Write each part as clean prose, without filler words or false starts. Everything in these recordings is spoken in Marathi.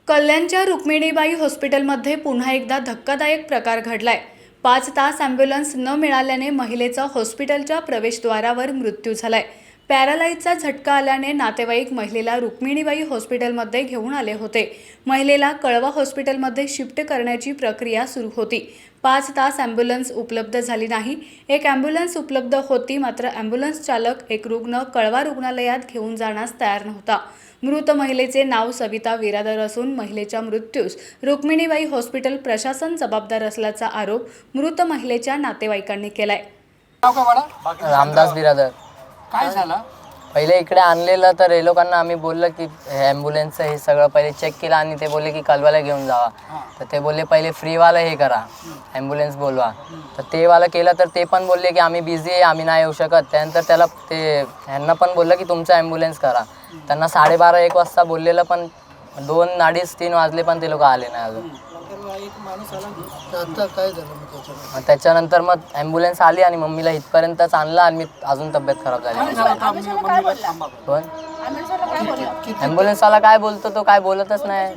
कल्याणच्या रुक्मिणीबाई हॉस्पिटलमध्ये पुन्हा एकदा धक्कादायक प्रकार घडलाय। 5 तास ॲम्ब्युलन्स न मिळाल्याने महिलेचा हॉस्पिटलच्या प्रवेशद्वारावर मृत्यू झालाय। पॅरालाइजचा झटका आल्याने नातेवाईक महिलेला रुक्मिणीबाई हॉस्पिटलमध्ये घेऊन आले होते। महिलेला कळवा हॉस्पिटलमध्ये शिफ्ट करण्याची प्रक्रिया सुरू होती। 5 तास ॲम्ब्युलन्स उपलब्ध झाली नाही। एक ॲम्ब्युलन्स उपलब्ध होती, मात्र ॲम्ब्युलन्स चालक एक रुग्ण कळवा रुग्णालयात घेऊन जाण्यास तयार नव्हता। मृत महिलेचे नाव सविता विरादर असून महिलेच्या मृत्यूस रुक्मिणीबाई हॉस्पिटल प्रशासन जबाबदार असल्याचा आरोप मृत महिलेच्या नातेवाईकांनी केलाय। रामदास बिरादर। काय झालं? पहिले इकडे आणलेलं तर हे लोकांना आम्ही बोललं की ॲम्ब्युलन्सचं हे सगळं पहिले चेक केलं आणि ते बोलले की कलवाला घेऊन जावा। तर ते बोलले पहिले फ्रीवाला हे करा, ॲम्ब्युलन्स बोलवा। तर ते वाला केलं तर ते पण बोलले की आम्ही बिझी आहे, आम्ही नाही येऊ शकत। त्यानंतर त्याला ते ह्यांना पण बोललं की तुमचा ॲम्ब्युलन्स करा। त्यांना 12:30-1 वाजता बोललेलं, पण 2, 2:30-3 वाजले पण ते लोक आले नाही अजून। त्याच्यानंतर मग ॲम्ब्युलन्स आली आणि मम्मीला इथपर्यंतच आणलं आणि मी अजून तब्येत खराब झाली। पण ॲम्ब्युलन्सवाला काय बोलतो, तो काय बोलतच नाही।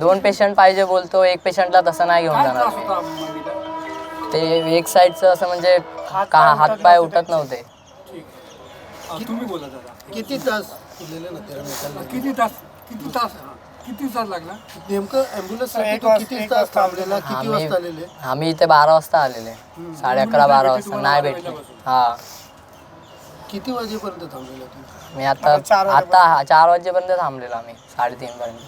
2 पेशंट पाहिजे बोलतो, 1 पेशंटला तसं नाही घेऊन जाणार। ते एक साईडचं असं म्हणजे हातपाय उठत नव्हते। तुम्ही बोला दादा, किती तास किती तास लागला? नेमकं ॲम्ब्युलन्स किती तास थांबलेला, किती वाजता आलेले? आम्ही इथे 12 वाजता आलेले, 11:30-12 वाजता नाही भेटले। हां, किती वाजेपर्यंत थांबलेला तुम्ही? मी आता 4 वाजेपर्यंत थांबलेलो आम्ही, 3:30 पर्यंत।